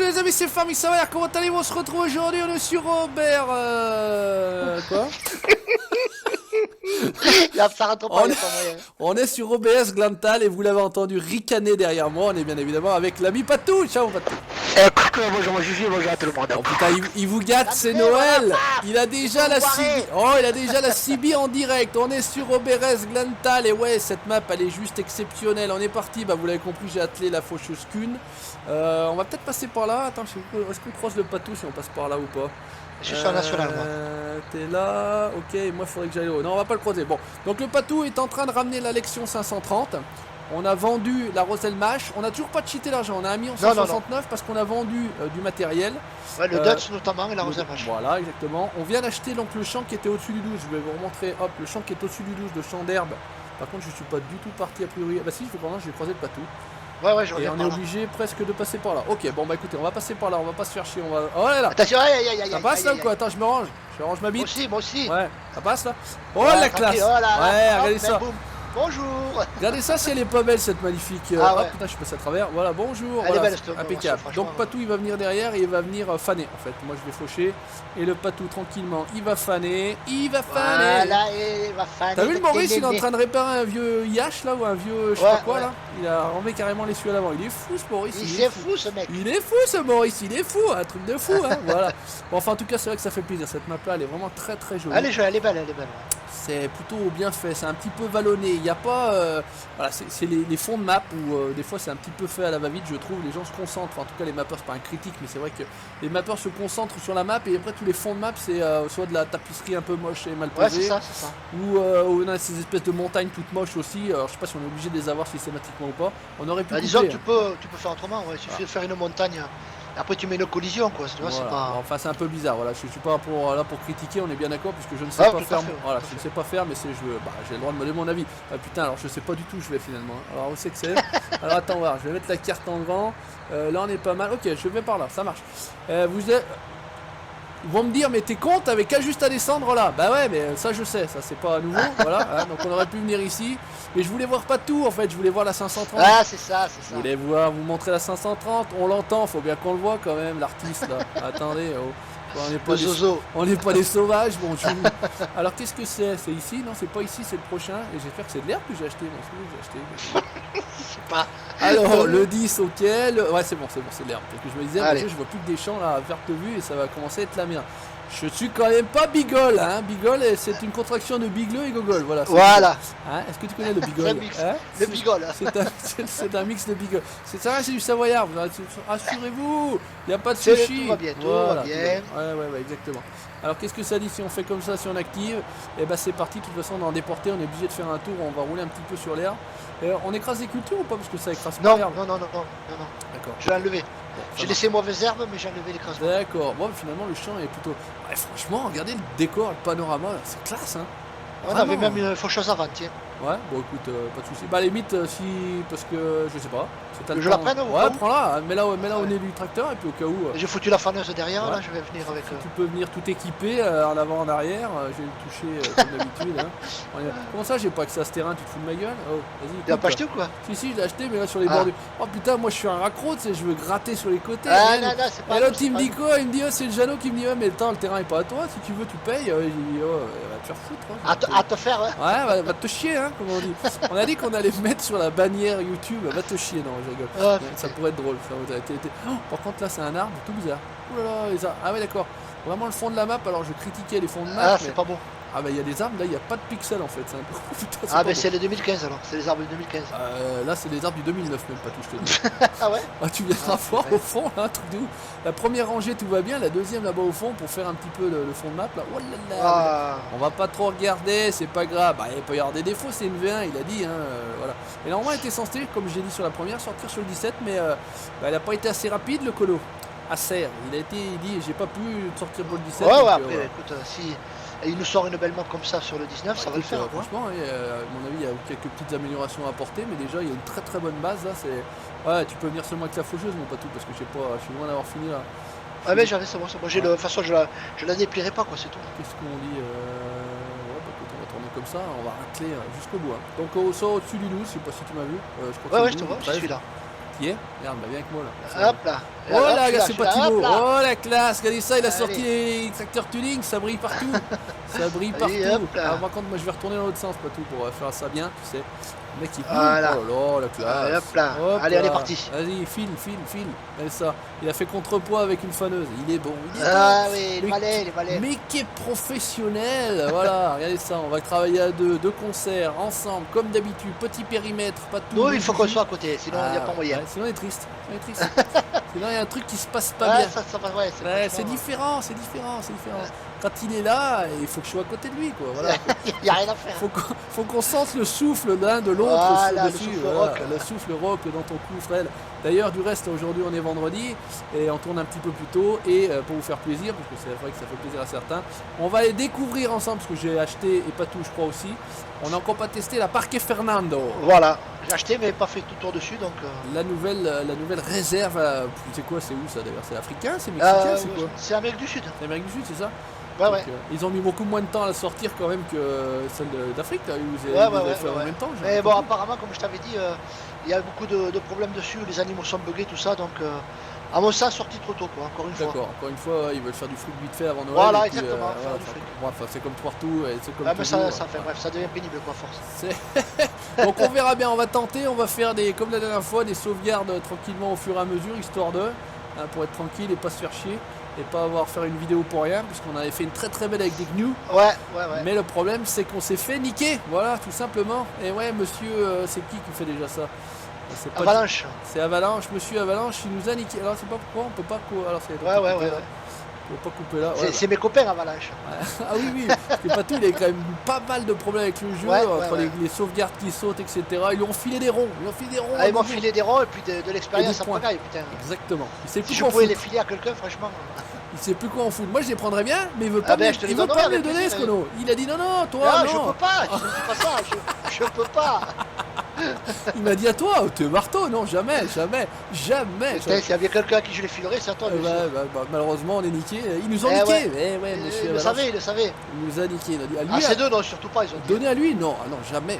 les amis, c'est Famille Savaillard, comment allez-vous? On se retrouve aujourd'hui, on est sur Robert... Quoi? Là, ça rentre pas, moyen. On est sur OBS Glantal et vous l'avez entendu ricaner derrière moi. On est bien évidemment avec l'ami Patou. Ciao Patou. Bonjour mon Juju, bonjour à tout le monde. Oh putain, il vous gâte, c'est Noël. Il a déjà la CB. Oh, il a déjà la CB en direct. On est sur OBS Glantal et ouais, cette map elle est juste exceptionnelle. On est parti, bah vous l'avez compris, j'ai attelé la faucheuse Kun. On va peut-être passer par là. Attends, est-ce qu'on croise le Patou si on passe par là ou pas? Je suis en national, moi. T'es là, ok, moi il faudrait que j'aille au... Non, on va pas le croiser. Bon, donc le Patou est en train de ramener la Lexion 530. On a vendu la Roselle Mash. On a toujours pas cheaté l'argent. On a mis en 169 parce qu'on a vendu du matériel. Ouais, le Dutch notamment et la Roselle Mash. Voilà, exactement. On vient d'acheter donc le champ qui était au-dessus du 12. Je vais vous remontrer, hop, le champ qui est au-dessus du 12 de champ d'herbe. Par contre, je suis pas du tout parti a priori. Ah bah si, je vais croiser le Patou. Ouais, je et reviens. on est obligé presque de passer par là. Ok, bon bah écoutez, on va passer par là, on va pas se faire chier, on va... Oh là là. Attention, aïe. Ça passe là ou quoi? Attends, je me range ma bite. Moi aussi. Ouais, ça passe là. Oh ouais, la classe. Oh là, ouais, regardez ça. Boum. Bonjour. Regardez ça si elle est pas belle cette magnifique. Ah oh ouais. putain, je suis passé à travers. Voilà, bonjour. Elle voilà, est belle, impeccable. Donc Patou il va venir derrière et il va venir faner en fait. Moi je vais faucher et le Patou tranquillement il va faner. Voilà, il va faner. T'as vu le Maurice, il est en train de réparer un vieux IH là ou un vieux je sais pas quoi là. Il a enlevé carrément l'essuie à l'avant. Il est fou ce Maurice. Il est fou ce mec. Il est fou ce Maurice, il est fou, un truc de fou hein. Voilà. Bon enfin en tout cas c'est vrai que ça fait plaisir. Cette map là elle est vraiment très très jolie. Elle est belle. C'est plutôt bien fait, c'est un petit peu vallonné, il n'y a pas... voilà, c'est les fonds de map où des fois c'est un petit peu fait à la va-vite, je trouve, les gens se concentrent, enfin, en tout cas les mappeurs, c'est pas un critique, mais c'est vrai que les mappeurs se concentrent sur la map et après tous les fonds de map c'est soit de la tapisserie un peu moche et mal posée, c'est ça. ou on a ces espèces de montagnes toutes moches aussi, alors je sais pas si on est obligé de les avoir systématiquement ou pas, on aurait pu... disons que tu peux faire autrement, il suffit de faire une montagne. Après tu mets une collision quoi, tu vois, voilà. c'est pas... Enfin c'est un peu bizarre, voilà, je suis pas là pour critiquer, on est bien d'accord, puisque je ne sais pas faire, voilà, je ne sais pas faire, mais j'ai le droit de me donner mon avis. Putain, alors je sais pas du tout où je vais finalement, alors où c'est que c'est. Alors attends, voilà, je vais mettre la carte en grand, là on est pas mal, ok, je vais par là, ça marche. Ils vont me dire, mais t'es con, t'avais qu'à juste à descendre là. Bah ouais, mais ça je sais, ça c'est pas nouveau, voilà, hein, donc on aurait pu venir ici. Mais je voulais voir pas tout en fait, je voulais voir la 530. Ah c'est ça. Je voulais vous montrer la 530, on l'entend, faut bien qu'on le voit quand même, l'artiste là. Attendez, on n'est pas des sauvages, bon je... Alors qu'est-ce que c'est? C'est ici? Non, c'est pas ici, c'est le prochain. Et j'espère que c'est de l'herbe que j'ai acheté, bon, c'est que j'ai acheté. Je sais pas. Alors le 10, ok, ouais c'est bon, c'est de l'herbe. Parce que je me disais, je vois plus que des champs là à verte vue et ça va commencer à être la merde. Je suis quand même pas Bigol, hein. Bigol, c'est une contraction de Bigleux et Gogol, voilà. Hein, est-ce que tu connais le Bigol? Hein, le Bigol. C'est un mix de Bigol. C'est ça, c'est du Savoyard. Rassurez-vous, il n'y a pas de sushi. Tout va bien, tout va bien. Ouais, exactement. Alors qu'est-ce que ça dit si on fait comme ça, si on active? Et bah c'est parti. De toute façon, on est en déporté, on est obligé de faire un tour. On va rouler un petit peu sur l'air. On écrase les cultures ou pas? Parce que ça écrase pas l'herbe. Non. D'accord. Je l'ai enlevé. J'ai laissé mauvaise herbe, mais j'ai enlevé l'écrasement. D'accord. Bon, finalement, le champ est plutôt... Ouais, franchement, regardez le décor, le panorama, c'est classe, hein. On avait même une faucheuse avant, tiens. Ouais, bon écoute, pas de soucis. Bah, à la limite, si... Parce que, je sais pas. Je la prenne ou ouais, prends-la. Mets-la au nez du tracteur, et puis au cas où... J'ai foutu la faneuse derrière, là, je vais venir avec... Tu peux venir tout équipé, en avant, en arrière. Je vais le toucher, comme d'habitude. Hein. Comment ça, j'ai pas accès à ce terrain? Tu te fous de ma gueule? Oh, vas-y. Tu l'as pas acheté ou quoi? Si, je l'ai acheté, mais là, sur les bordures. Oh putain, moi, je suis un raccro, tu sais, je veux gratter sur les côtés. Non, c'est pas... Et l'autre, il me dit quoi? Il me dit, c'est le Jeannot qui me dit, ouais, mais attends, le terrain est pas à toi, si tu veux, tu payes. Il dit, oh, va te faire foutre. Hein. À te faire, ouais. Ouais, va te chier, hein, comme on dit. On a dit qu'on allait mettre sur la bannière YouTube, va te chier, non, je rigole. Ça pourrait être drôle. Oh, par contre, là, c'est un arbre tout bizarre. Ouh là là, ah ouais, d'accord. Vraiment le fond de la map, alors je critiquais les fonds de map. Ah, c'est pas bon. Ah bah il y a des arbres, là il n'y a pas de pixels en fait, c'est un peu... Putain, bah c'est les 2015 alors, c'est les arbres de 2015. Là c'est les arbres du 2009 même, pas tout, je te dis. Ah ouais? Ah, tu viendras voir au fond, là, un truc de ouf. La première rangée tout va bien, la deuxième là-bas au fond pour faire un petit peu le fond de map là. Oh là là, on va pas trop regarder, c'est pas grave. Bah il peut y avoir des défauts, c'est une V1, il a dit, hein, voilà. Et normalement il était censé, comme j'ai dit sur la première, sortir sur le 17, mais il a pas été assez rapide le colo. Acer, il dit j'ai pas pu sortir pour le 17. Ouais, après écoute, si il nous sort une belle map comme ça sur le 19, ça va le faire. Franchement, à mon avis, il y a quelques petites améliorations à apporter, mais déjà il y a une très très bonne base là. Ouais, tu peux venir seulement avec la faucheuse, mon Patou, parce que je sais pas, je suis loin d'avoir fini là. Ah mais j'avais ça, moi. De toute façon, je la déplierai pas quoi, c'est tout. Qu'est-ce qu'on dit? Ouais, bah, écoute, on va tourner comme ça, on va racler jusqu'au bout. Hein. Donc au sort au-dessus du 12, je sais pas si tu m'as vu. Je te vois, je suis là. Qui est? Merde, bah viens avec moi là. Hop là. Oh là, regarde, c'est pas Thibaut. hop là. Oh la classe, regardez ça, il a Allez. sorti les tracteurs tuning, ça brille partout. Ça brille partout. Allez, hop là. Alors, par contre, moi je vais retourner dans l'autre sens, pas tout, pour faire ça bien, tu sais. Le mec il coule. Voilà. Oh là, la classe. Allez, hop là. Hop Allez, on est là. parti. Vas-y, file. Regardez ça. Il a fait contrepoids avec une faneuse. Il est bon. Ah oui, il Mais est malin, il est malin. Mais qui est professionnel. Voilà, regardez ça. On va travailler à deux concerts, ensemble, comme d'habitude. Petit périmètre, pas tout. Nous, il faut qu'on soit à côté, sinon il n'y a pas moyen. Ouais, sinon on est triste. Sinon il y a un truc qui se passe pas Ouais, bien. ça va, ouais, C'est différent. Quand il est là, il faut que je sois à côté de lui, quoi. Voilà. Il n'y a rien à faire. Faut qu'on sente le souffle l'un de l'autre Voilà, le dessus. souffle Voilà, rock. le souffle rock dans ton cou, frère. D'ailleurs, du reste, aujourd'hui on est vendredi et on tourne un petit peu plus tôt. Et pour vous faire plaisir, parce que c'est vrai que ça fait plaisir à certains, on va aller découvrir ensemble, parce que j'ai acheté, et pas tout, je crois aussi. On n'a encore pas testé la Parque Fernando. Voilà, j'ai acheté mais pas fait tout le tour dessus donc. La nouvelle réserve. C'est quoi, c'est où ça d'ailleurs? C'est africain, c'est mexicain, c'est quoi? C'est Amérique du Sud. C'est Amérique du Sud, c'est ça? Ouais, Donc, ouais. ils ont mis beaucoup moins de temps à la sortir quand même que celle d'Afrique. Là, vous Ouais, avez ouais, fait en ouais. même temps. j'ai Mais bon, l'impression. apparemment, comme je t'avais dit, il y a beaucoup de problèmes dessus, les animaux sont buggés, tout ça, donc à mon sens, sorti trop tôt, quoi, encore une fois. D'accord, encore une fois, ouais, ils veulent faire du fric vite fait avant Noël. Voilà, et puis, exactement, faire voilà, du fric. bref, c'est comme partout, et c'est comme Ah, mais toujours. ça fait, bref, ça devient pénible, quoi, à force. Donc on verra bien, on va tenter, on va faire comme la dernière fois, des sauvegardes tranquillement au fur et à mesure, histoire de, pour être tranquille et pas se faire chier, et pas avoir faire une vidéo pour rien, puisqu'on avait fait une très belle avec des gnous. Ouais. Mais le problème, c'est qu'on s'est fait niquer, voilà, tout simplement. Et ouais, monsieur, c'est qui fait déjà ça? C'est pas Avalanche. C'est Avalanche, monsieur Avalanche, il nous a niqué. Alors, c'est pas pourquoi on peut pas. Alors, c'est Ouais. on peut pas couper là. Ouais, C'est mes copains Avalanche. Ah oui, c'est pas tout, il y a quand même pas mal de problèmes avec le jeu, Ouais, entre ouais. les sauvegardes qui sautent, etc. Ils lui ont filé des ronds. Ah, ils m'ont filé des ronds et puis de Et l'expérience des à points. pagaille, putain. Exactement. Il sait Si plus je quoi en pouvais les foutre. filer à quelqu'un, franchement. Il sait plus quoi en foutre. Moi, je les prendrais bien, mais il veut pas, ben, je te les il veut donnerai pas me les avec donner, plaisir. ce cono. Il a dit non, toi, Non, non. je peux pas, je ne dis pas ça, je peux pas. Il m'a dit à toi, t'es marteau, non, jamais. Putain, s'il y avait quelqu'un à qui je les filerais, c'est à toi, bien sûr. Malheureusement, on est niqué. Ils nous ont Eh niqué. ouais. Eh ouais, monsieur Il le Avalanche, savait, il le savait. il nous a niqué. Il a dit à lui, Ah, c'est deux, non, surtout pas, ils ont dit. donner à lui, non, jamais.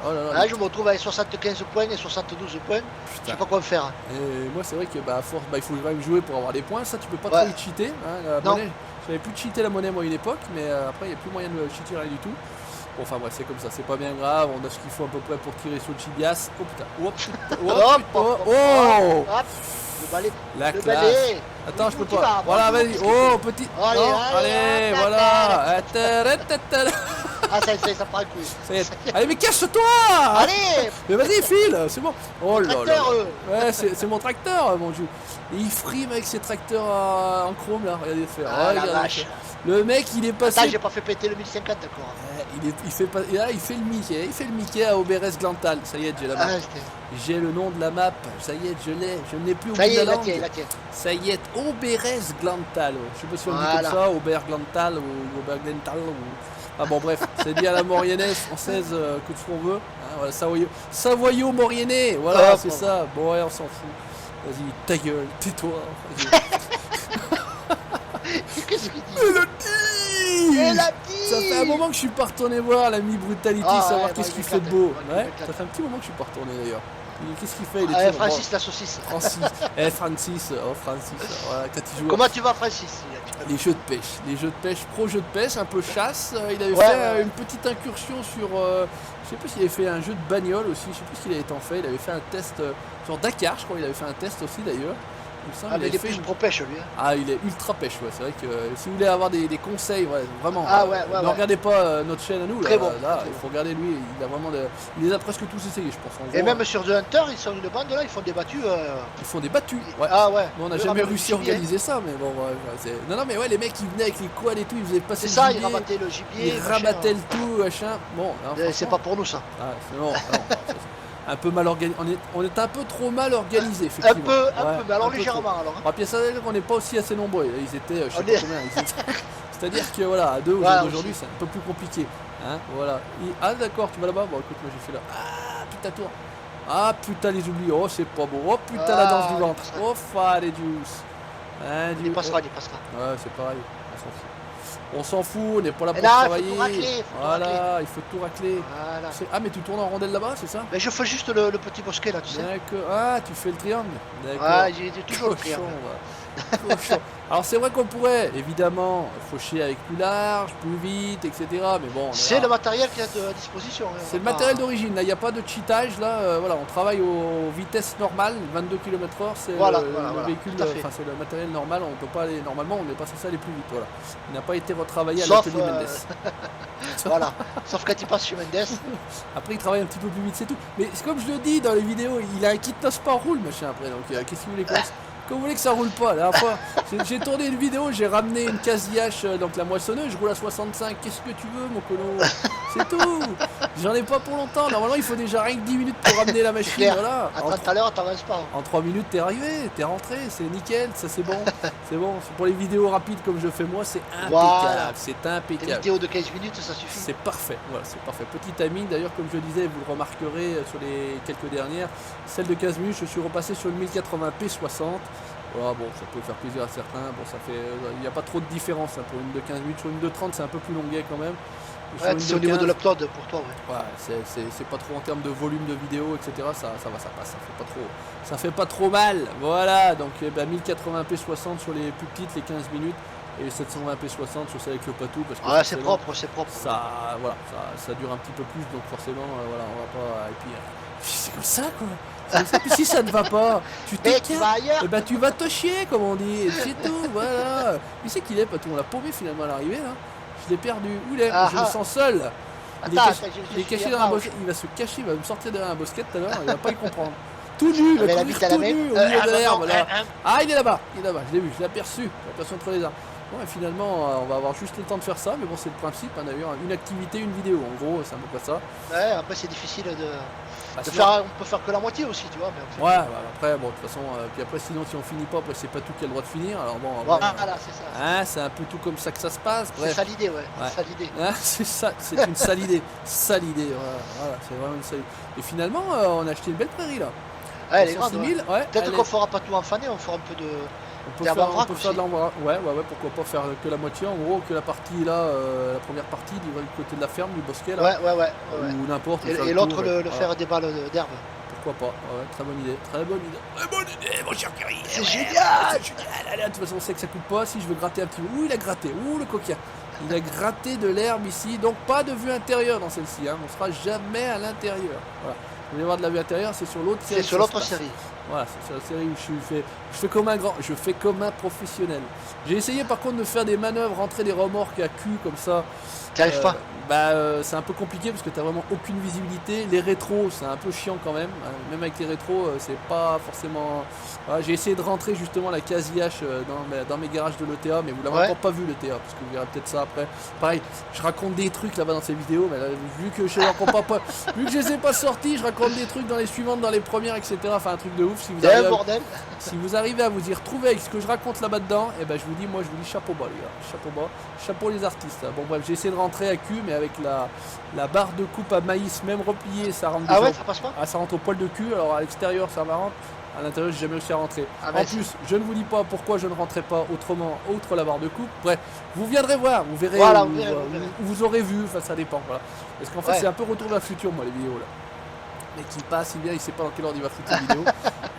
Oh là là. Là, je me retrouve avec 75 points et 72 points. Je sais pas quoi faire. Et moi, c'est vrai que à force, il faut quand même jouer pour avoir des points. Ça, tu peux pas Ouais. trop y cheater. Hein, la Non. monnaie. J'avais plus de cheater la monnaie, moi, à une époque, mais après, il n'y a plus moyen de cheater rien du tout. Bon, enfin, bref, c'est comme ça, c'est pas bien grave. On a ce qu'il faut à peu près pour tirer sur le Chibias. Oh putain, oh Hop, le balai. la Le classe. balai. Attends, je peux Qui pas. va, Voilà, bravo, vas-y. qu'est-ce Oh, petit. Allez, Non, allez, allez, hop, voilà. Ah, ça prend un coup. Ça y est. Allez, mais cache-toi. Allez, Mais vas-y, file, c'est bon. Oh là là. tracteur, Ouais, c'est mon tracteur, mon dieu. Et il frime avec ses tracteurs en chrome là. Regardez faire. Ah, la Regardez vache. faire. Le mec, il est passé. Attends, j'ai pas fait péter le 1050, d'accord. Il fait pas. Et là, il fait le Mickey. Il fait le Mickey à Oberes Glantal. Ça y est, j'ai la map. Ah, c'était- J'ai le nom de la map. Ça y est, je l'ai. Je n'ai plus au Ça bout y de est, la la langue. tienne, la tienne. Ça y est, Oberes Glantal. Je sais pas si on dit Voilà. comme ça, Ober Glantal ou Ober Glantal. Ah bon, bref, c'est dit à la Mauriennaise française que ce qu'on veut. Hein, voilà, Savoyau Mauriennais. Voilà, c'est bon. ça. Bon, ouais, on s'en fout. Vas-y, ta gueule, tais-toi. Qu'est-ce qu'il dit Mélodie. Elle a dit. Ça fait un moment que je suis pas retourné voir l'ami Brutality, Ah, savoir ouais, qu'est-ce bah, qu'il il fait de m'éclate, beau. il Ouais, m'éclate. ça fait un petit moment que je suis pas retourné d'ailleurs. Qu'est-ce qu'il fait? Il est Ah, toujours- Francis, la saucisse. Francis. Francis. Oh, Francis. Voilà, quand il joue. Comment tu vas, Francis? Les jeux de pêche, pro jeux de pêche, un peu chasse. Il avait Ouais, fait ouais. une petite incursion sur. Je sais pas s'il avait fait un jeu de bagnole aussi, je sais plus ce qu'il avait été en fait. Il avait fait un test sur Dakar, je crois. Il avait fait un test aussi d'ailleurs. Il me semble, Ah, mais avait il est fait plus une- pro pêche, lui. Hein. Ah, il est ultra pêche, ouais. C'est vrai que si vous voulez avoir des conseils, ouais, vraiment. Ah, ouais, ne ouais. regardez pas notre chaîne à nous. Très Là, bon, là, très il bon. faut regarder lui. Il a vraiment il les a presque tous essayés, je pense. En Et gros, même sur The Hunter, ils sont une bande là, ils font des battues. ils font des battus. Ouais. Ah ouais. Nous, on n'a Eux, jamais ramènent réussi du à gibier. organiser ça, mais bon, ouais, non, mais ouais, les mecs, ils venaient avec les quads et tout, ils faisaient passer C'est le ça, gibier, ils rabattaient le gibier. ils machin. rabattaient le tout, machin. Bon, hein, C'est franchement, pas pour nous ça. ah, c'est bon, c'est un peu mal organisé. On est un peu trop mal organisé, effectivement. Un peu, Ouais, mais alors un peu légèrement trop. alors. Hein. Ah, puis ça veut dire qu'on n'est pas aussi assez nombreux. Ils étaient, je sais On pas est- combien. C'est-à-dire que voilà, à deux Voilà, aujourd'hui, aussi. c'est un peu plus compliqué. Hein, voilà. Ah d'accord, tu vas là-bas. Bon, écoute, moi j'ai fait là. Ah putain, toi. Ah putain, les oublis. Oh, c'est pas beau. Oh putain, la danse Ah, du ventre. il passera. Oh, fare juice. Hein, Il passera, il passera. Ouais, c'est pareil. On s'en fout. On s'en fout, on n'est pas là pour là, travailler. faut tout racler, Voilà, il faut tout racler. Voilà. Ah, mais tu tournes en rondelle là-bas, c'est ça? Mais je fais juste le petit bosquet là, tu sais. D'accord. Ah, tu fais le triangle. D'accord. Ouais, j'ai toujours le triangle. Va. Cochon. Alors c'est vrai qu'on pourrait évidemment faucher avec plus large, plus vite, etc. Mais bon, C'est le matériel qui est à disposition. Hein, c'est le matériel d'origine. Là, il n'y a pas de cheatage. Là, voilà, on travaille aux vitesses normales, 22 km/h. C'est le véhicule, enfin c'est le matériel normal. On peut pas aller normalement. On n'est pas censé aller plus vite. Voilà. Il n'a pas été retravaillé à l'atelier Mendes. Voilà. Sauf quand il passe chez Mendes. Après, il travaille un petit peu plus vite, c'est tout. Mais c'est comme je le dis dans les vidéos, il a un kit pas roule, machin après. Donc qu'est-ce que vous voulez quoi? Quand vous voulez que ça roule pas, la dernière fois, j'ai tourné une vidéo, j'ai ramené une case-IH, donc la moissonneuse, je roule à 65, qu'est-ce que tu veux mon colo? C'est tout. J'en ai pas pour longtemps, normalement il faut déjà rien que 10 minutes pour ramener la machine, voilà. À 30 à l'heure, t'avances pas. En 3 minutes t'es arrivé, t'es rentré, c'est nickel, ça c'est bon. C'est bon, pour les vidéos rapides comme je fais moi, c'est impeccable, voilà. C'est impeccable. Les vidéos de 15 minutes, ça suffit. C'est parfait, voilà, c'est parfait. Petit timing, d'ailleurs comme je disais, vous le remarquerez sur les quelques dernières, celle de 15 minutes, je suis repassé sur le 1080p 60. Voilà, bon, ça peut faire plaisir à certains. Bon, ça fait, il n'y a pas trop de différence hein, pour une de 15 minutes. Sur une de 30, c'est un peu plus longuet quand même. Ouais, c'est au niveau de l'upload pour toi. Ouais, ouais c'est pas trop en termes de volume de vidéo, etc. Ça va, ça passe. Ça fait pas trop mal. Voilà, donc 1080p 60 sur les plus petites, les 15 minutes. Et 720p 60 sur celle avec le patou parce que c'est propre, c'est propre. Ça, voilà, ça dure un petit peu plus, donc forcément, voilà, on va pas. Et puis, c'est comme ça, quoi. Puis si ça ne va pas, tu vas ailleurs. Et ben tu vas te chier, comme on dit. C'est tout, voilà. Tu sais qu'il est, Patou, on l'a paumé finalement à l'arrivée, là. Je l'ai perdu. Où il est? Je me sens seul. Il est caché dans un bosquet. Il va se cacher, il va me sortir derrière un bosquet tout à l'heure. Il va pas y comprendre. Tout nu, il va courir tout nu au milieu de l'herbe. Ah, il est là-bas, je l'ai vu, je l'ai aperçu entre les arbres. Bon, et finalement, on va avoir juste le temps de faire ça, mais bon, c'est le principe, hein, d'ailleurs, une activité, une vidéo, en gros, c'est un peu pas ça. Ouais, après, c'est difficile de faire, on peut faire que la moitié aussi, tu vois. Mais ouais, après, bon, de toute façon, puis après, sinon, si on finit pas, après, c'est pas tout qui a le droit de finir, alors bon. Après, voilà, c'est ça. Hein, c'est un peu tout comme ça que ça se passe, bref. C'est ça l'idée, ouais. C'est ça l'idée. Hein, c'est ça, c'est une sale idée. Sale idée, voilà, c'est vraiment une sale idée. Et finalement, on a acheté une belle prairie, là. Ouais, elle est grande, ouais. Peut-être qu'on fera pas tout enfané, on fera un peu de... On peut faire de l'embras. Ouais, pourquoi pas faire que la moitié, en gros, que la partie là, la première partie du côté de la ferme, du bosquet là. Ouais. Ou n'importe. Et l'autre le faire des balles d'herbe. Pourquoi pas, ouais, très bonne idée. Très bonne idée, mon cher Kerry. C'est génial. De toute façon, on sait que ça coûte pas. Si je veux gratter un petit peu. Ouh, il a gratté. Ouh, le coquin. Il a gratté de l'herbe ici. Donc, pas de vue intérieure dans celle-ci. Hein. On sera jamais à l'intérieur. Voilà. Vous voulez voir de la vue intérieure, c'est sur l'autre série. C'est sur l'autre série. Voilà, c'est sur la série où je fais comme un grand, je fais comme un professionnel. J'ai essayé par contre de faire des manœuvres, rentrer des remorques à cul comme ça. T'y arrives pas? C'est un peu compliqué parce que t'as vraiment aucune visibilité. Les rétros, c'est un peu chiant quand même. Même avec les rétros, c'est pas forcément. Voilà, j'ai essayé de rentrer justement la case IH dans mes garages de l'ETA, mais vous l'avez encore pas vu l'ETA, parce que vous verrez peut-être ça après. Pareil, je raconte des trucs là-bas dans ces vidéos, mais là, vu que je les ai pas sortis, je raconte des trucs dans les suivantes, dans les premières, etc. Enfin un truc de ouf. Si vous arrivez à vous y retrouver avec ce que je raconte là-bas dedans, et ben je vous dis chapeau bas les gars, chapeau bas, chapeau les artistes. Bon bref, j'ai essayé de rentrer à cul, mais avec la barre de coupe à maïs même repliée, ça rentre. Ah ouais, ça passe pas. Ah, ça rentre au poil de cul. Alors à l'extérieur ça va rentrer, à l'intérieur j'ai jamais réussi à rentrer. En plus, je ne vous dis pas pourquoi je ne rentrais pas autrement, outre la barre de coupe. Bref, vous viendrez voir, vous verrez, voilà, vous aurez vu. Enfin ça dépend. Voilà. Parce qu'en fait c'est un peu retour vers le futur moi les vidéos là. Mais qui passe, il vient, il sait pas dans quelle ordre il va foutre la vidéo.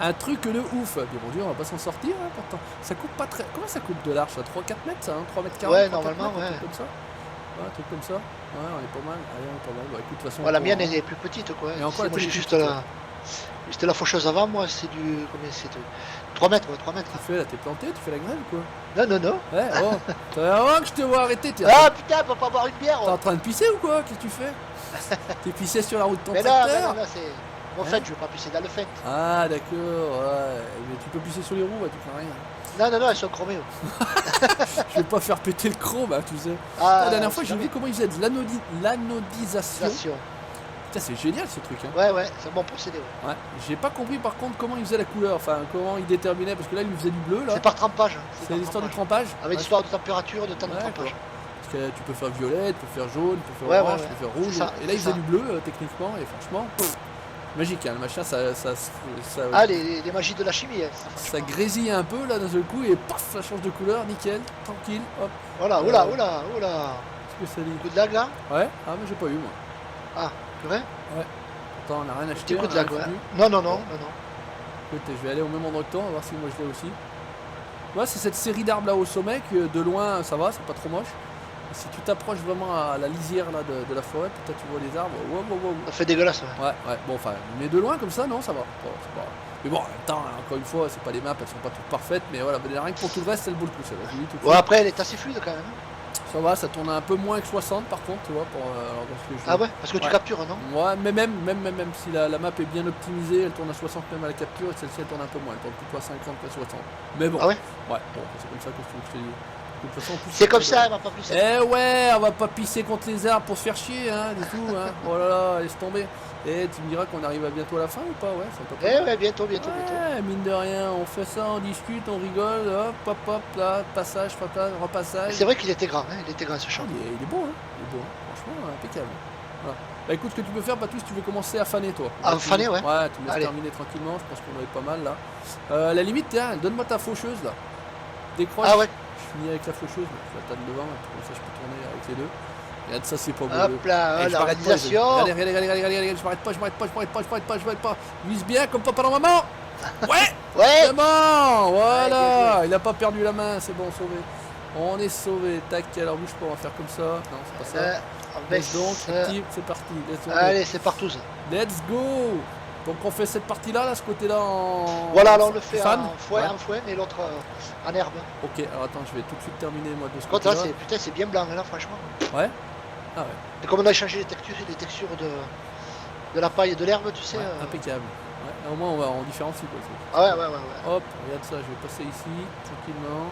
Un truc de ouf. Mais bon Dieu, on va pas s'en sortir hein, pourtant. Ça coupe pas très. Comment ça coupe de large ça? 3-4 mètres ça, hein, 3 mètres 40. Ouais, normalement, un truc comme ça. Ouais, un truc comme ça. Ouais, on est pas mal. Allez, on est pas mal. Bah, écoute, de toute façon. Ouais, la mienne elle est plus petite quoi. Et encore, moi j'ai juste C'était la faucheuse avant, moi c'est du. Combien c'est 3 mètres, 3 mètres. Tu fais là, t'es planté, tu fais la grève ou quoi? Non. Ouais, oh. T'as que je te vois arrêter. Ah putain, on peut pas boire une bière. T'es en train de pisser ou quoi? Qu'est-ce que tu fais? T'es pissé sur la route de ton tracteur? Non, c'est. En fait, je veux pas pisser dans le fait. Ah d'accord, ouais. Mais tu peux pisser sur les roues, bah, tu fais rien. Non, elles sont chromées. Je vais pas faire péter le chrome, hein, tu sais. La dernière fois, j'ai vu comment ils faisaient de l'anodisation. Putain, c'est génial ce truc. Hein. Ouais, c'est un bon procédé. Ouais. J'ai pas compris par contre comment ils faisaient la couleur, enfin comment ils déterminaient, parce que là, ils faisaient du bleu. Là. C'est par trempage. C'est l'histoire du trempage. Avec l'histoire de température, de temps de trempage. Parce que tu peux faire violet, tu peux faire jaune, tu peux faire orange, tu peux faire rouge. Et là, ils faisaient du bleu techniquement, et franchement. Magique, hein, le machin, ça Ah, les magies de la chimie. Hein, ça grésille un peu là d'un seul coup et paf, ça change de couleur, nickel, tranquille, hop. Voilà, oula. Qu'est-ce que ça dit? Coup de lag là? Ouais, ah mais j'ai pas eu moi. Ah, c'est vrai? Ouais. Attends, on a rien acheté. Petit coup de on a lag, rien ouais. foutu. Non. Écoute, je vais aller au même endroit que toi, on va voir si moi je l'ai aussi. Ouais, c'est cette série d'arbres là au sommet que de loin ça va, c'est pas trop moche. Et si tu t'approches vraiment à la lisière là de la forêt, peut-être tu vois les arbres. Wow. Ça fait dégueulasse, ouais. Ouais, bon, enfin, mais de loin comme ça, non, ça va. Bon, c'est pas... Mais bon, en même temps, encore une fois, c'est pas les maps, elles sont pas toutes parfaites, mais voilà, rien que pour tout le reste, c'est le bout le coup, ça va. Je vous dis tout de Ouais, suite. après, elle est assez fluide quand même. Ça va, ça tourne un peu moins que 60 par contre, tu vois, alors, parce que Ah ouais, parce que tu Ouais. captures, non? Ouais, mais même si la map est bien optimisée, elle tourne à 60 même à la capture, et celle-ci elle tourne un peu moins, elle tourne plutôt à 50 qu'à 60. Mais bon, Ah ouais? bon, c'est comme ça que je te dis. De toute façon, en plus, C'est comme ça, elle m'a pas plus. Eh ouais, on va pas pisser contre les arbres pour se faire chier, hein, du tout, hein. Oh là là, laisse tomber. Et tu me diras qu'on arrive à bientôt à la fin ou pas? Ouais, ça va pas. Ouais, bientôt. Ouais, mine de rien, on fait ça, on discute, on rigole, hop, là, passage, repassage. C'est vrai qu'il était grand, hein, il était grand ce champ. Il est beau, hein, franchement, impeccable. Voilà. Bah écoute, ce que tu peux faire, Patrice, tu veux commencer à faner, toi. À faner, ouais. Ouais, tu me laisses Allez. terminer tranquillement, je pense qu'on en est pas mal, là. À la limite, tiens, donne-moi ta faucheuse, là. Décroche. Ah ouais. Je finis avec la faucheuse, mais je la table devant, et puis comme ça, je peux tourner avec les deux. Regarde, ça, c'est pas beau. Hop là, Eh, je m'arrête pas, l'organisation. Regardez, je m'arrête pas. Vise bien comme papa dans maman. Ouais. Ouais. C'est bon, voilà. Ouais, Il a pas perdu la main, c'est bon, sauvé. On est sauvé. Tac, alors bouge pas, on va faire comme ça. Non, c'est pas ça. Laisse donc, active, c'est parti. Allez, c'est partout ça. Let's go. Donc on fait cette partie-là, là, ce côté-là en... Voilà, alors on le fait fan. en fouet, et l'autre en herbe. Ok, alors attends, je vais tout de suite terminer moi de ce Contre là, côté-là. c'est bien blanc là, franchement. Ouais. Ah ouais. Et comme on a changé les textures de la paille et de l'herbe, tu sais. Ouais, impeccable. Ouais, au moins on différencie quoi. Ah ouais. Hop, regarde ça, je vais passer ici, tranquillement.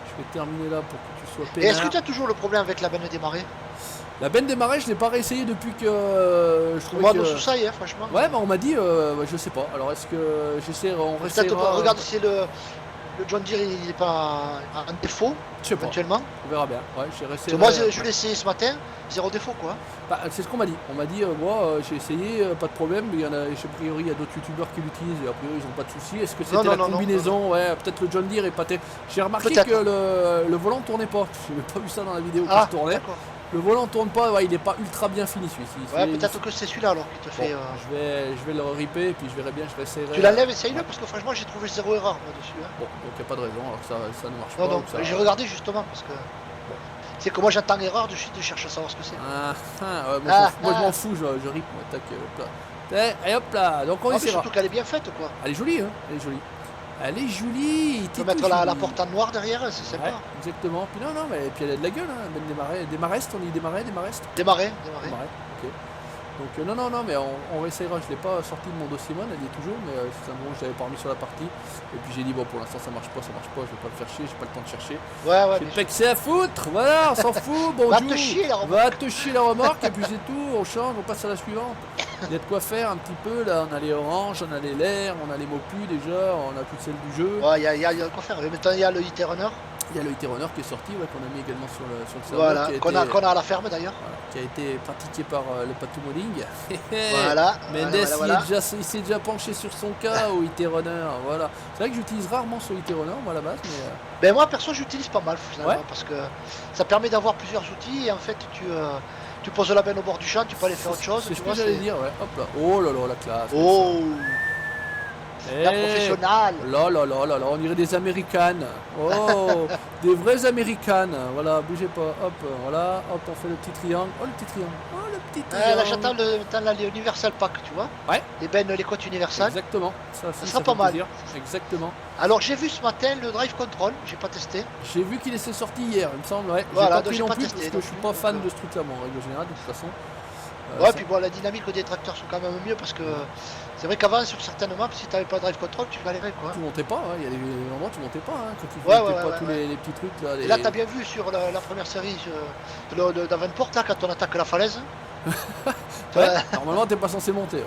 Je vais terminer là pour que tu sois Et est-ce peinard. que tu as toujours le problème avec la benne des marais? La benne des marais, je l'ai pas réessayé depuis que je trouvais Moi, que... de sous ça, hein, franchement. Ouais, bah on m'a dit, je sais pas. Alors est-ce que j'essaie, on Peut-être restera... regarde si le John Deere il est pas en défaut, Je sais pas, éventuellement. on verra bien. Ouais, j'ai Parce resté... que moi, je l'ai essayé ce matin, zéro défaut quoi. Bah, c'est ce qu'on m'a dit. On m'a dit, moi j'ai essayé, pas de problème, mais il y en a, a priori, il y a d'autres youtubeurs qui l'utilisent et a priori ils ont pas de soucis. Est-ce que c'était la combinaison? Ouais, peut-être le John Deere est pas J'ai remarqué que le volant tournait pas. J'ai pas vu ça dans la vidéo qui se tournait. Le volant tourne pas, ouais, il est pas ultra bien fini celui-ci. Ouais, peut-être que c'est celui-là alors qui te fait. Je vais le ripper et puis je verrai bien, je réessayerai. Tu l'enlèves, essaye-le parce que franchement j'ai trouvé zéro erreur moi dessus. Hein. Bon, donc il n'y a pas de raison alors que ça ne marche pas. Non, j'ai regardé justement parce que. C'est que moi j'entends erreur de suite, je cherche à savoir ce que c'est. Moi je m'en fous, je rip, moi, tac, hop là. Et hop là, donc on essaiera. Surtout qu'elle est bien faite quoi. Elle est jolie, hein, elle est jolie. Elle est jolie. Tu peux mettre la porte en noir derrière, c'est sympa. Ouais, exactement. Puis non, mais puis elle a de la gueule, hein. Ben des marestes, on dit des marais, Démarrer. Ok. Donc non, mais on réessayera. Je l'ai pas sorti de mon dossier mon, elle y est toujours, mais c'est un moment que je l'avais pas remis sur la partie. Et puis j'ai dit bon pour l'instant ça marche pas, je vais pas le faire chier, j'ai pas le temps de chercher. Ouais. J'ai pas que c'est à foutre, voilà, on s'en fout, bonjour. Va te chier la remorque. Va te chier la remorque et puis c'est tout, on change, on passe à la suivante. Il y a de quoi faire un petit peu, là on a les oranges, on a les lairs, on a les mopus déjà, on a toutes celles du jeu. Ouais, il y a de quoi faire. Mais maintenant il y a le IT Runner. Il y a le IT Runner qui est sorti, ouais, qu'on a mis également sur le serveur. Voilà, qu'on a à la ferme d'ailleurs. Voilà, qui a été pratiqué par le Patou Moling. Voilà. Mendes, il s'est déjà penché sur son cas au IT Runner. Voilà. C'est vrai que j'utilise rarement ce IT Runner, moi à la base, mais. Ben moi perso j'utilise pas mal finalement parce que ça permet d'avoir plusieurs outils et en fait tu poses la benne au bord du champ, tu peux aller faire autre chose. C'est ce que j'allais dire, ouais. Hop là. Oh là là, la classe. Oh. La professionnelle. Là, on dirait des américaines. Oh, des vraies américaines. Voilà, bougez pas. Hop, voilà. Hop, on fait le petit triangle. Oh, le petit triangle. Oh, le petit triangle. Là, j'attends les Universal Pack, tu vois. Ouais. Les côtes universales. Exactement. Ça sera pas mal. Exactement. Alors, j'ai vu ce matin le Drive Control. J'ai pas testé. J'ai vu qu'il s'est sorti hier, il me semble. Ouais. Voilà, j'ai pas pris non plus parce que je suis pas fan de ce truc-là, en règle générale, de toute façon. Ouais, puis bon, la dynamique des tracteurs sont quand même mieux parce que c'est vrai qu'avant, sur certaines maps, si t'avais pas de drive control, tu galérais quoi. Tu montais pas, il y a des endroits où tu montais pas, hein, quand tu montais pas tous les petits trucs là. Et là, t'as bien vu sur la première série d'Avenport, là, quand on attaque la falaise. Ouais, normalement, t'es pas censé monter.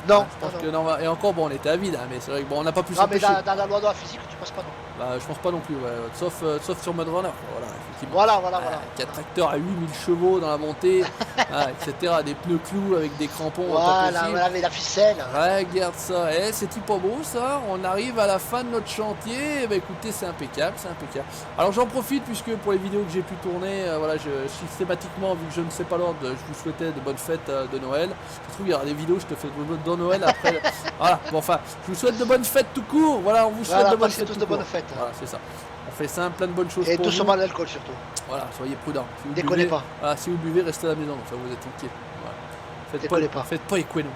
Non. Je pense que et encore, bon, on était à vide, hein, mais c'est vrai que bon, on n'a pas pu s'empêcher. s'empêcher. Mais dans la loi de la physique, tu passes pas non. Bah, je pense pas non plus, ouais. Sauf sur Mud Runner, voilà, effectivement. Voilà. 4 tracteurs à 8000 chevaux dans la montée, etc. Des pneus clous avec des crampons. Voilà, mais la ficelle. Regarde ça, c'est pas beau ça. On arrive à la fin de notre chantier. Bah, écoutez, c'est impeccable, c'est impeccable. Alors j'en profite puisque pour les vidéos que j'ai pu tourner, voilà, systématiquement, vu que je ne sais pas l'ordre, je vous souhaitais de bonnes fêtes de Noël. Je trouve il y aura des vidéos, je te fais de Noël après. Voilà, bon, enfin, je vous souhaite de bonnes fêtes tout court. Voilà, on vous souhaite de bonnes fêtes. Tous de bonnes fêtes. Voilà, c'est ça. On fait ça, plein de bonnes choses. Et pour doucement l'alcool surtout. Voilà, soyez prudents. Si vous Déconnez buvez, pas. Voilà, si vous buvez, restez à la maison, ça vous êtes tranquille. Voilà. Faites pas Equino,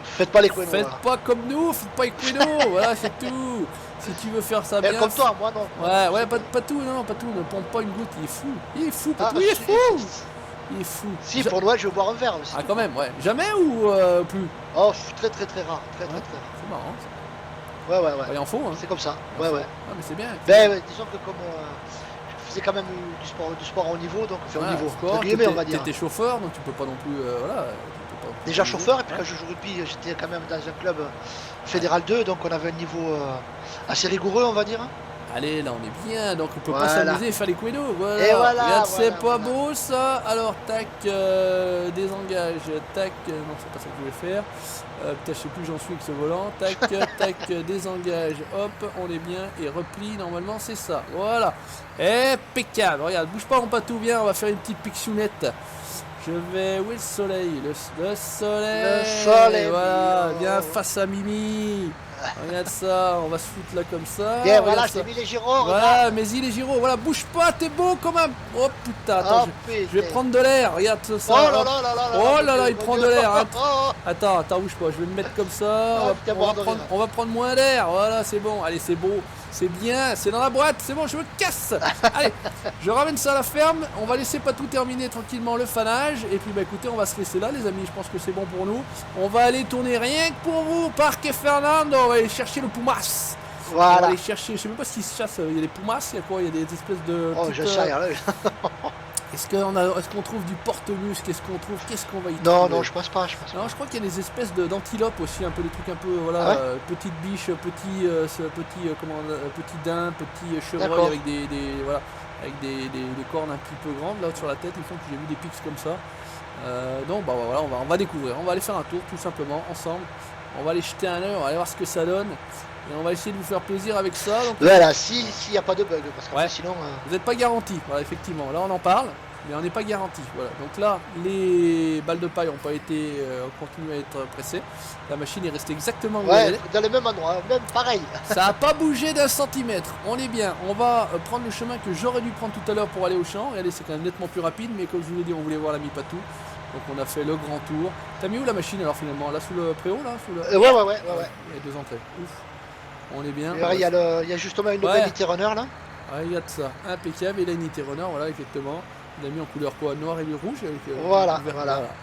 Faites pas les couilles. Faites pas comme nous, faites pas Equino, voilà, c'est tout. Si tu veux faire ça bien. Comme toi, moi non. Ouais, pas tout, non, pas tout. Ne pompe pas une goutte, il est fou, Patou, il est fou. Il est fou. Si, pour Noël, je vais boire un verre aussi. Ah, quand même, ouais. Jamais ou plus? Oh, très rare. Très rare. C'est marrant, ça. Ouais. Il en faut, hein. C'est comme ça. Ouais. Ah, mais c'est bien. Disons que comme je faisais quand même du sport à haut niveau, donc au niveau. Sport, on va dire. T'étais chauffeur, donc tu peux pas non plus. Voilà. Déjà chauffeur, et puis quand je joue au rugby, j'étais quand même dans un club fédéral 2, donc on avait un niveau assez rigoureux, on va dire. Allez, là on est bien, donc on peut pas s'amuser et faire les couinos. Voilà. Et voilà. Regarde, c'est pas beau ça. Alors, tac, désengage, tac, non, c'est pas ça que je voulais faire. Putain, je sais plus où j'en suis avec ce volant. Tac, désengage, hop, on est bien. Et repli, normalement, c'est ça. Voilà. Impeccable. Regarde, bouge pas, mon Patou, viens, on va faire une petite pictionette. Je vais. Où est le soleil? Le soleil. Voilà, viens face à Mimi. Regarde ça, on va se foutre là comme ça. Et voilà, j'ai mis les gyros. Voilà, mais y les gyros, voilà, bouge pas, t'es beau quand même. Oh putain, attends, je vais prendre de l'air, regarde ça. Oh là là, il prend de l'air. Attends, bouge pas, je vais me mettre comme ça. On va prendre moins d'air, voilà, c'est bon. Allez, c'est beau, c'est bien, c'est dans la boîte, c'est bon, je me casse. Allez, je ramène ça à la ferme, on va laisser Patou terminer tranquillement le fanage. Et puis bah écoutez, on va se laisser là les amis, je pense que c'est bon pour nous. On va aller tourner rien que pour vous, Parque Fernando, on va aller chercher le pumas. Voilà. On va aller chercher, je sais même pas s'ils se chassent, il y a des pumas, il y a quoi, il y a des espèces de... Oh, je sais rien. Est-ce qu'on trouve du porte-musc? Qu'est-ce qu'on va y trouver? Non, je pense pas. Non, je crois qu'il y a des espèces d'antilopes aussi, un peu des trucs un peu, voilà, petites biches, petit daim, petit chevreuil avec des cornes un petit peu grandes là sur la tête. Il me semble que j'ai vu des pics comme ça. Donc bah voilà, on va découvrir, on va aller faire un tour tout simplement ensemble. On va aller jeter un œil, on va aller voir ce que ça donne. Et on va essayer de vous faire plaisir avec ça. Donc, voilà, s'il n'y a pas de bug, parce que sinon... Vous n'êtes pas garanti, voilà, effectivement. Là, on en parle, mais on n'est pas garanti. Voilà. Donc là, les balles de paille n'ont pas été continué à être pressées. La machine est restée exactement où elle est. Dans le même endroit, même pareil. Ça n'a pas bougé d'un centimètre. On est bien. On va prendre le chemin que j'aurais dû prendre tout à l'heure pour aller au champ. Regardez, c'est quand même nettement plus rapide, mais comme je vous l'ai dit, on voulait voir l'ami Patou. Donc on a fait le grand tour. T'as mis où la machine alors finalement? Là sous le préau là sous le... Ouais. Il y a 2 entrées. Ouf. On est bien. Il y a justement une nouvelle Unity Runner là. Regarde ça, impeccable. Et la Unity Runner, voilà exactement. Il a mis en couleur quoi? Noir et rouge avec, voilà.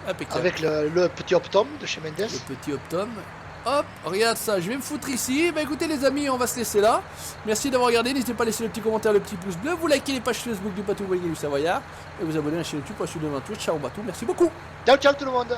Impeccable. Avec le petit Optum de chez Mendes. Le petit Optum. Hop, regarde ça, je vais me foutre ici. Bah écoutez les amis, on va se laisser là. Merci d'avoir regardé, n'hésitez pas à laisser le petit commentaire, le petit pouce bleu. Vous likez les pages Facebook du Patou du Savoyard. Et vous abonnez à la chaîne YouTube pour suivre demain Twitch. Ciao Patou, merci beaucoup. Ciao tout le monde.